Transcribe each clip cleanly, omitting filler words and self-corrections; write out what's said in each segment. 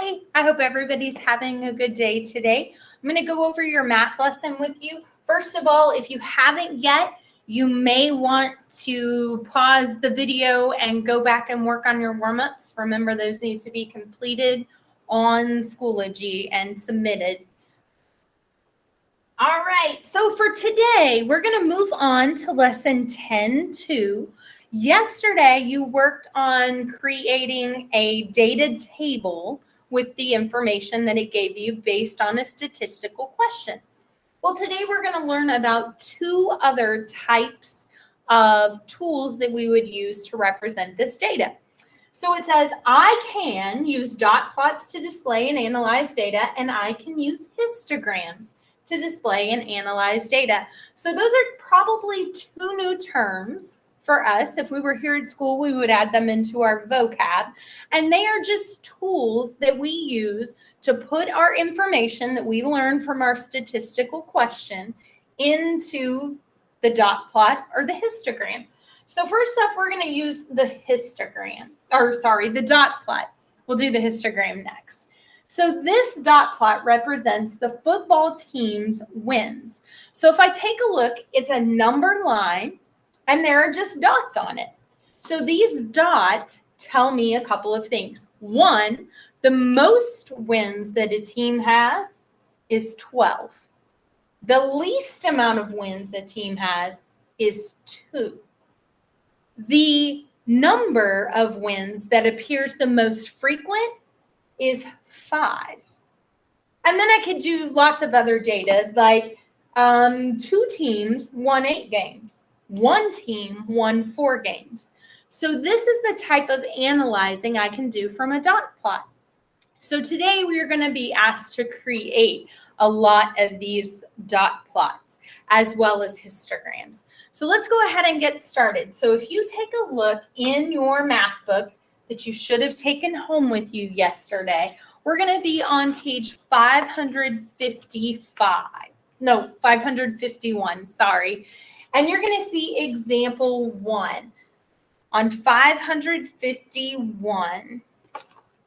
Hi, I hope everybody's having a good day today. I'm going to go over your math lesson with you. First of all, if you haven't yet, you may want to pause the video and go back and work on your warm-ups. Remember, those need to be completed on Schoology and submitted. All right, so for today, we're going to move on to lesson 10-2. Yesterday, you worked on creating a data table with the information that it gave you based on a statistical question. Well, today we're going to learn about two other types of tools that we would use to represent this data. So it says, I can use dot plots to display and analyze data, and I can use histograms to display and analyze data. So those are probably two new terms for us. If we were here at school, we would add them into our vocab. And they are just tools that we use to put our information that we learned from our statistical question into the dot plot or the histogram. So first up, we're going to use the the dot plot. We'll do the histogram next. So this dot plot represents the football team's wins. So if I take a look, it's a numbered line and there are just dots on it. So these dots tell me a couple of things. One, the most wins that a team has is 12. The least amount of wins a team has is 2. The number of wins that appears the most frequent is 5. And then I could do lots of other data, like 2 teams won 8 games. 1 team won 4 games. So this is the type of analyzing I can do from a dot plot. So today we are going to be asked to create a lot of these dot plots as well as histograms. So let's go ahead and get started. So if you take a look in your math book that you should have taken home with you yesterday, we're going to be on page 551, sorry. And you're going to see example 1 on 551.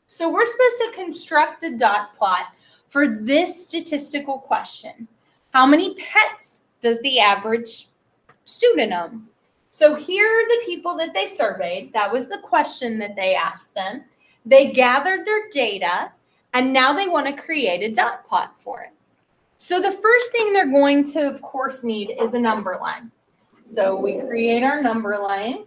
So we're supposed to construct a dot plot for this statistical question. How many pets does the average student own? So here are the people that they surveyed. That was the question that they asked them. They gathered their data, and now they want to create a dot plot for it. So the first thing they're going to, of course, need is a number line. So we create our number line.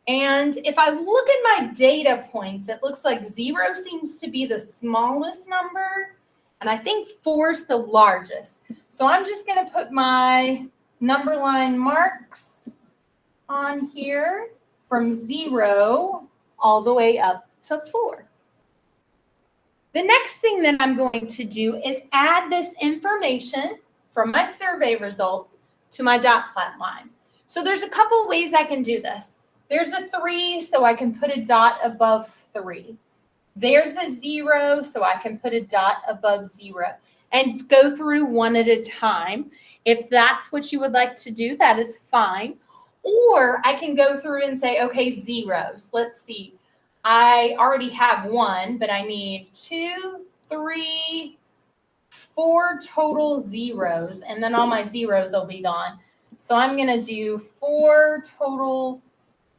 And if I look at my data points, it looks like 0 seems to be the smallest number, and I think 4 is the largest. So I'm just going to put my number line marks on here from 0 all the way up to 4. The next thing that I'm going to do is add this information from my survey results to my dot plot line. So there's a couple ways I can do this. There's a 3, so I can put a dot above 3. There's a 0, so I can put a dot above 0 and go through one at a time. If that's what you would like to do, that is fine. Or I can go through and say, okay, zeros. Let's see. I already have 1, but I need 2, 3, 4 total zeros, and then all my zeros will be gone. So I'm going to do 4 total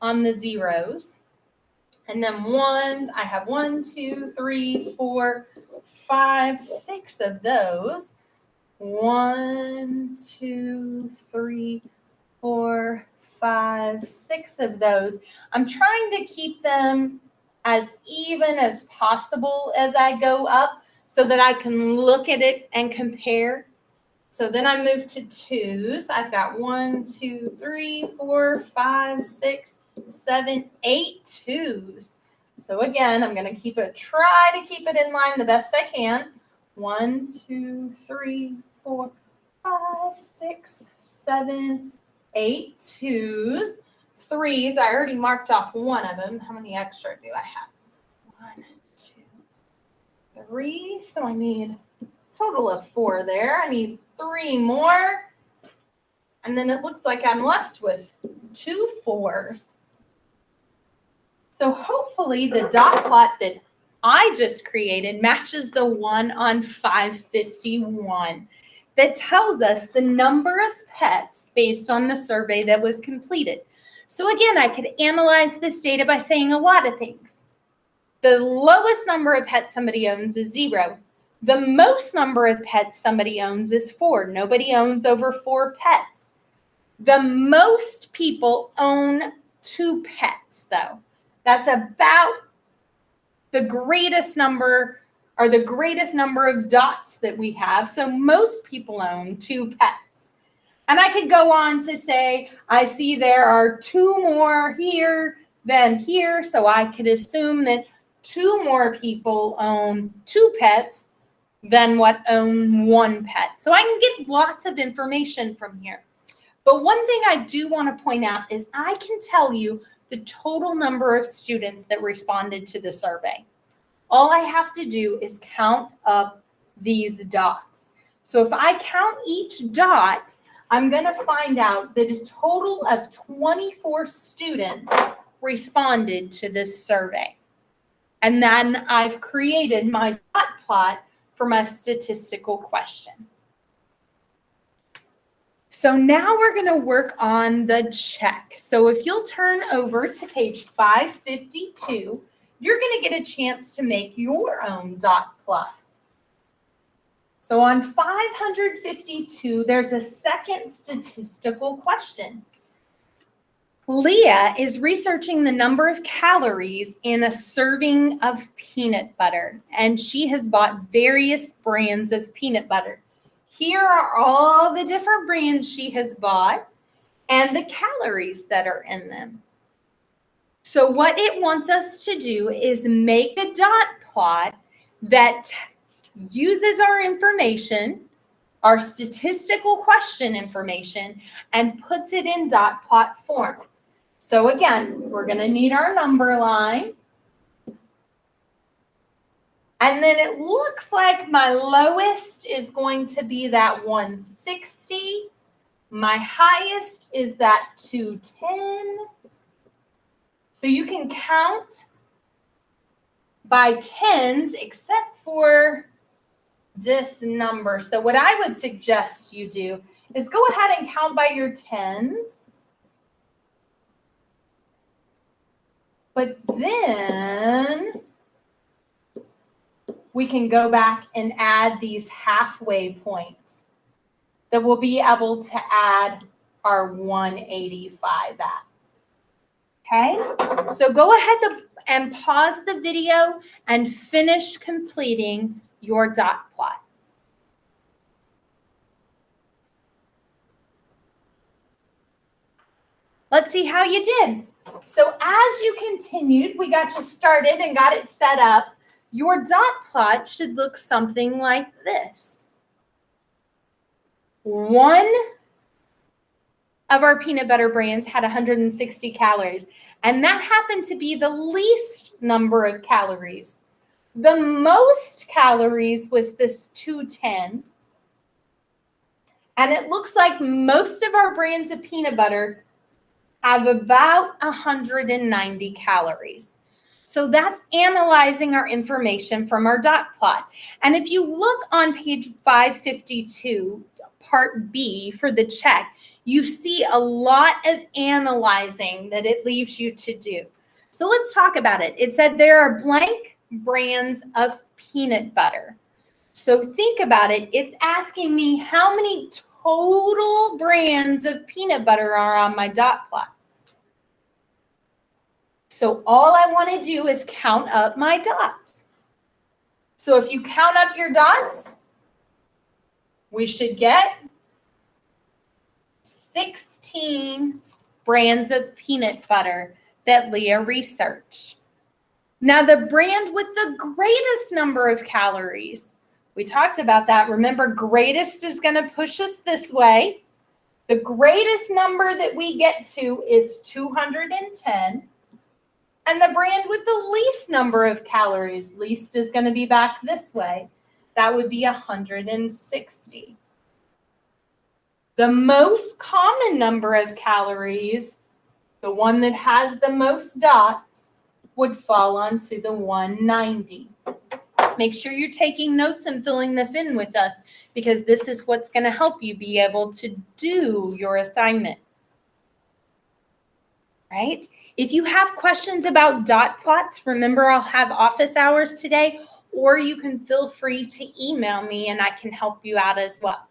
on the zeros. And then 1, I have 1, 2, 3, 4, 5, 6 of those. 1, 2, 3, 4, 5, 6 of those. I'm trying to keep them as even as possible as I go up so that I can look at it and compare. So then I move to 2s. I've got 1, 2, 3, 4, 5, 6, 7, 8 2s. So again, I'm going to try to keep it in line the best I can. 1, 2, 3, 4, 5, 6, 7, 8 2s. 3s, I already marked off 1 of them. How many extra do I have? 1, 2, 3. So I need a total of 4 there. I need 3 more. And then it looks like I'm left with 2 4s. So hopefully the dot plot that I just created matches the one on 551 that tells us the number of pets based on the survey that was completed. So again, I could analyze this data by saying a lot of things. The lowest number of pets somebody owns is 0. The most number of pets somebody owns is 4. Nobody owns over 4 pets. The most people own 2 pets, though. That's about the greatest number, or the greatest number of dots that we have. So most people own 2 pets. And I could go on to say, I see there are 2 more here than here. So I could assume that 2 more people own 2 pets than what own 1 pet. So I can get lots of information from here. But one thing I do want to point out is I can tell you the total number of students that responded to the survey. All I have to do is count up these dots. So if I count each dot, I'm going to find out that a total of 24 students responded to this survey. And then I've created my dot plot for my statistical question. So now we're going to work on the check. So if you'll turn over to page 552, you're going to get a chance to make your own dot plot. So on 552, there's a second statistical question. Leah is researching the number of calories in a serving of peanut butter, and she has bought various brands of peanut butter. Here are all the different brands she has bought and the calories that are in them. So what it wants us to do is make a dot plot that uses our information, our statistical question information, and puts it in dot plot form. So again, we're going to need our number line. And then it looks like my lowest is going to be that 160. My highest is that 210. So you can count by tens except for this number. So what I would suggest you do is go ahead and count by your tens. But then we can go back and add these halfway points that we'll be able to add our 185 at. Okay, so go ahead and pause the video and finish completing your dot plot. Let's see how you did. So as you continued, we got you started and got it set up. Your dot plot should look something like this. One of our peanut butter brands had 160 calories, and that happened to be the least number of calories. The most calories was this 210, and it looks like most of our brands of peanut butter have about 190 calories. So that's analyzing our information from our dot plot. And if you look on page 552, part B for the check, you see a lot of analyzing that it leaves you to do. So let's talk about it. It said there are blank brands of peanut butter. So think about it. It's asking me how many total brands of peanut butter are on my dot plot. So all I want to do is count up my dots. So if you count up your dots, we should get 16 brands of peanut butter that Leah researched. Now the brand with the greatest number of calories, we talked about that. Remember, greatest is going to push us this way. The greatest number that we get to is 210. And the brand with the least number of calories, least is going to be back this way. That would be 160. The most common number of calories, the one that has the most dots, would fall onto the 190. Make sure you're taking notes and filling this in with us, because this is what's going to help you be able to do your assignment. Right? If you have questions about dot plots, remember I'll have office hours today, or you can feel free to email me and I can help you out as well.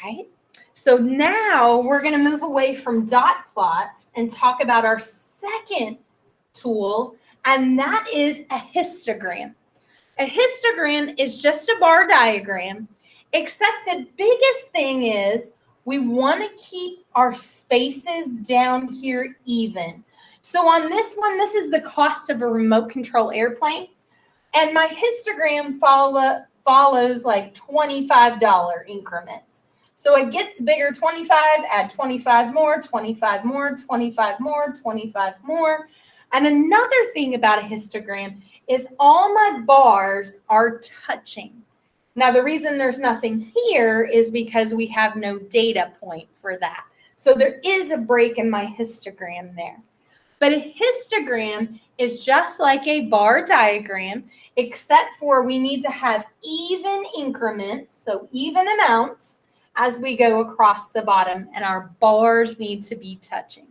Right? So now we're going to move away from dot plots and talk about our second tool, and that is a histogram. A histogram is just a bar diagram, except the biggest thing is we want to keep our spaces down here even. So on this one, this is the cost of a remote control airplane, and my histogram follows like $25 increments. So it gets bigger, 25, add 25 more, 25 more, 25 more, 25 more. And another thing about a histogram is all my bars are touching. Now, the reason there's nothing here is because we have no data point for that. So there is a break in my histogram there. But a histogram is just like a bar diagram, except for we need to have even increments, so even amounts, as we go across the bottom, and our bars need to be touching.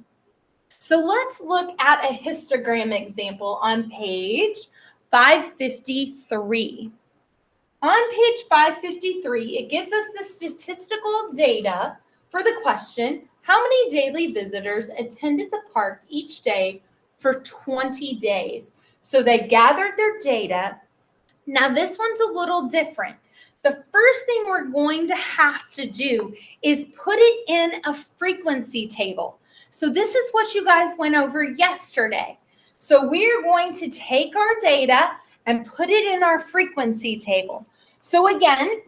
So let's look at a histogram example on page 553. On page 553, it gives us the statistical data for the question, how many daily visitors attended the park each day for 20 days? So they gathered their data. Now this one's a little different. The first thing we're going to have to do is put it in a frequency table. So this is what you guys went over yesterday. So we're going to take our data and put it in our frequency table. So again,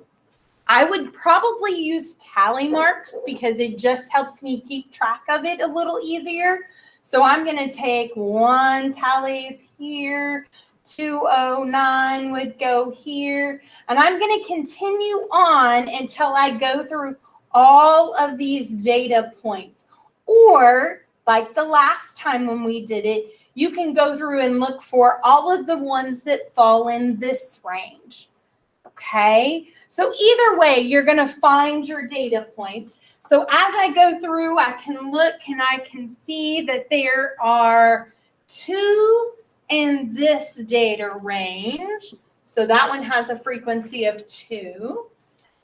I would probably use tally marks because it just helps me keep track of it a little easier. So I'm going to take 1 tallies here, 209 would go here, and I'm going to continue on until I go through all of these data points. Or like the last time when we did it, you can go through and look for all of the ones that fall in this range. Okay, so either way, you're going to find your data points. So as I go through, I can look and I can see that there are 2 in this data range. So that one has a frequency of 2.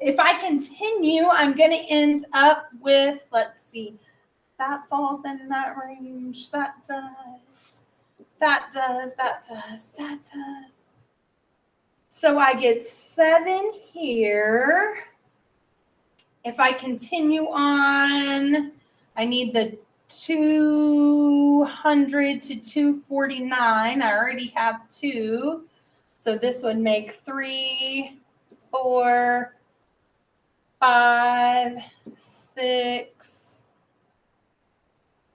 If I continue, I'm going to end up with, let's see, that falls in that range, that does, that does, that does, that does. So I get 7 here. If I continue on, I need the 200 to 249. I already have 2. So this would make 3, 4, 5, 6,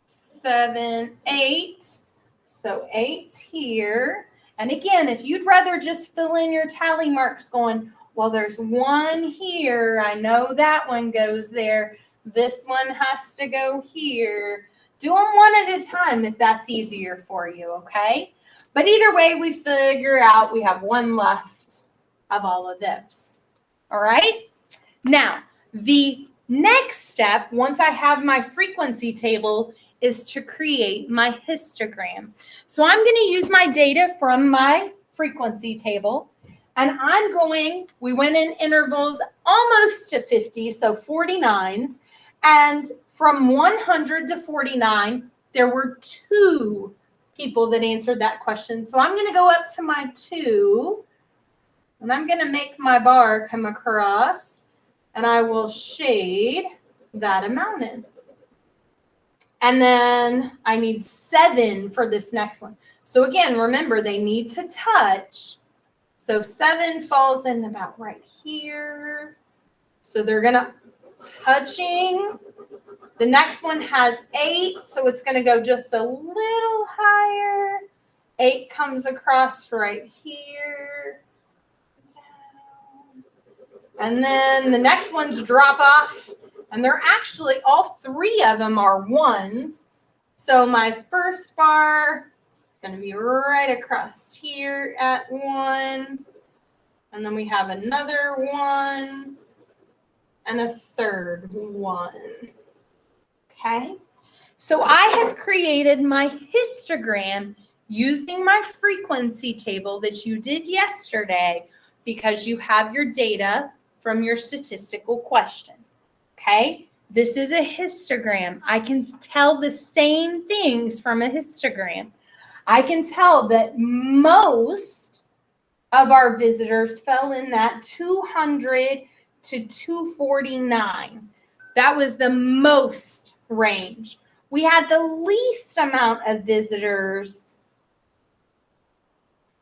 7, 8. So 8 here. And again, if you'd rather just fill in your tally marks going, well, there's 1 here. I know that one goes there. This one has to go here. Do them one at a time if that's easier for you, okay? But either way, we figure out we have 1 left of all of those. All right? Now, the next step, once I have my frequency table, is to create my histogram. So I'm going to use my data from my frequency table, and we went in intervals almost to 50, so 49s, and from 100 to 49, there were 2 people that answered that question. So I'm going to go up to my 2, and I'm going to make my bar come across, and I will shade that amount in. And then I need 7 for this next one. So again, remember, they need to touch. So 7 falls in about right here. So they're going to touching. The next one has 8, so it's going to go just a little higher. 8 comes across right here. Down. And then the next ones drop off. And they're actually, all 3 of them are 1s. So my first bar going to be right across here at 1. And then we have another 1 and a third 1. Okay? So I have created my histogram using my frequency table that you did yesterday because you have your data from your statistical question. Okay? This is a histogram. I can tell the same things from a histogram. I can tell that most of our visitors fell in that 200 to 249. That was the most range. We had the least amount of visitors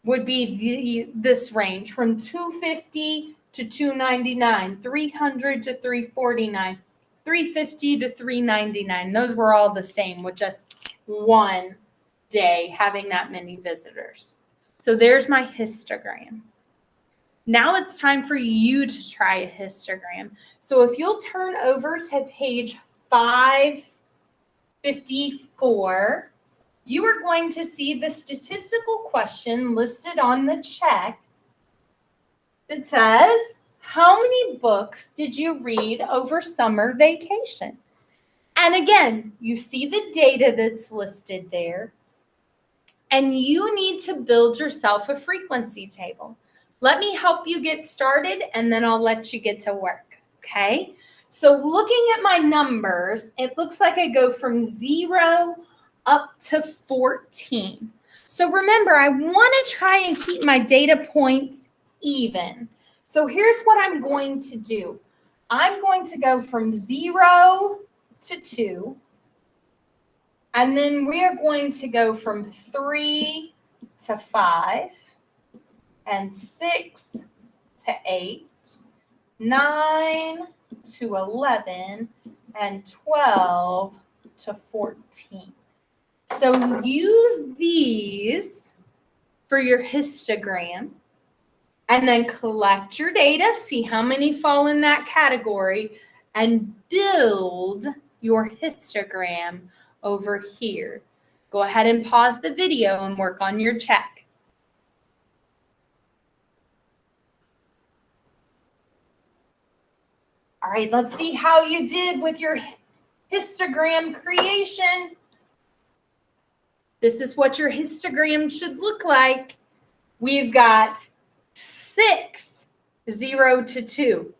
would be this range from 250 to 299, 300 to 349, 350 to 399. Those were all the same with just one day having that many visitors. So there's my histogram. Now it's time for you to try a histogram. So if you'll turn over to page 554, you are going to see the statistical question listed on the check that says, how many books did you read over summer vacation? And again, you see the data that's listed there, and you need to build yourself a frequency table. Let me help you get started, and then I'll let you get to work, okay? So looking at my numbers, it looks like I go from 0 up to 14. So remember, I want to try and keep my data points even. So here's what I'm going to do. I'm going to go from 0 to 2, and then we are going to go from 3 to 5, and 6 to 8, 9 to 11, and 12 to 14. So use these for your histogram, and then collect your data, see how many fall in that category, and build your histogram over here. Go ahead and pause the video and work on your check. All right, let's see how you did with your histogram creation. This is what your histogram should look like. We've got 6, 0 to 2.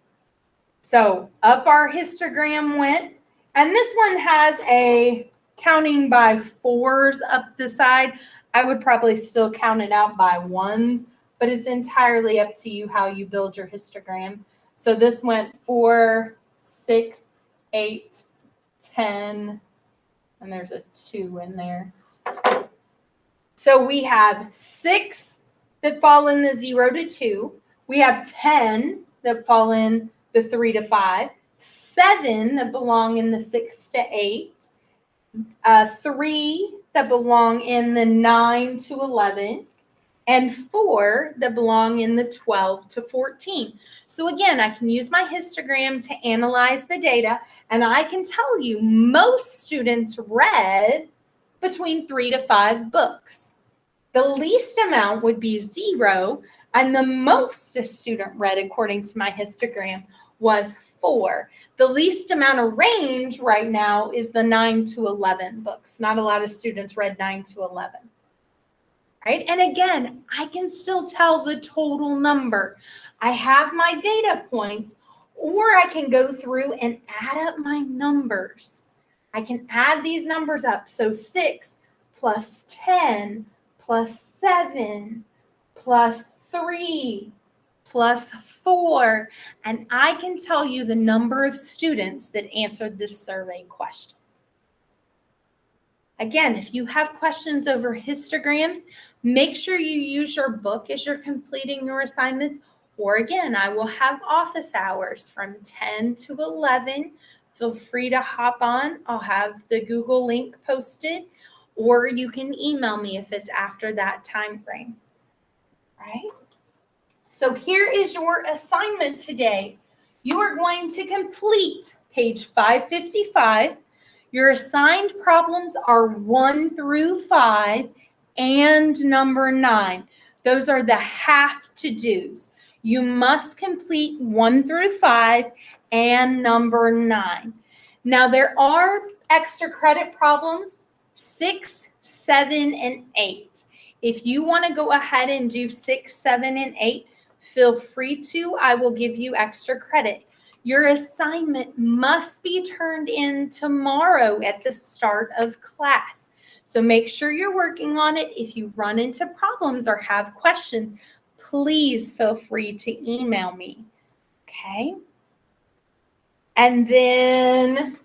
So up our histogram went, and this one has a counting by 4s up the side. I would probably still count it out by 1s, but it's entirely up to you how you build your histogram. So this went 4, 6, 8, 10, and there's a 2 in there. So we have 6 that fall in the 0 to 2. We have 10 that fall in the 3 to 5, 7 that belong in the 6 to 8, 3 that belong in the 9 to 11, and 4 that belong in the 12 to 14. So again, I can use my histogram to analyze the data, and I can tell you most students read between 3 to 5 books. The least amount would be 0, and the most a student read, according to my histogram, was 4. The least amount of range right now is the 9 to 11 books. Not a lot of students read 9 to 11. Right? And again, I can still tell the total number. I have my data points, or I can go through and add up my numbers. I can add these numbers up. So 6 plus 10 plus 7 plus 3 plus 4, and I can tell you the number of students that answered this survey question. Again, if you have questions over histograms, make sure you use your book as you're completing your assignments, or again, I will have office hours from 10 to 11. Feel free to hop on. I'll have the Google link posted, or you can email me if it's after that time frame. Right? So here is your assignment today. You are going to complete page 555. Your assigned problems are 1 through 5, and number 9. Those are the have to do's. You must complete 1 through 5 and number 9. Now there are extra credit problems, 6, 7, and 8. If you want to go ahead and do 6, 7, and 8, feel free to. I will give you extra credit. Your assignment must be turned in tomorrow at the start of class. So make sure you're working on it. If you run into problems or have questions, please feel free to email me. Okay? And then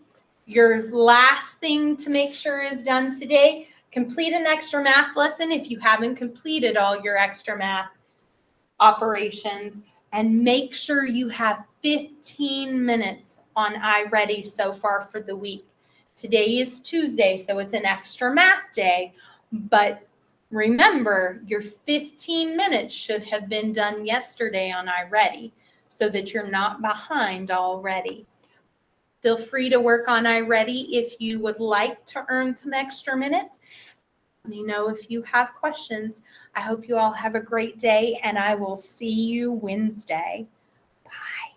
your last thing to make sure is done today, complete an extra math lesson if you haven't completed all your extra math operations, and make sure you have 15 minutes on iReady so far for the week. Today is Tuesday, so it's an extra math day, but remember, your 15 minutes should have been done yesterday on iReady so that you're not behind already. Feel free to work on iReady if you would like to earn some extra minutes. Let me know if you have questions. I hope you all have a great day, and I will see you Wednesday. Bye.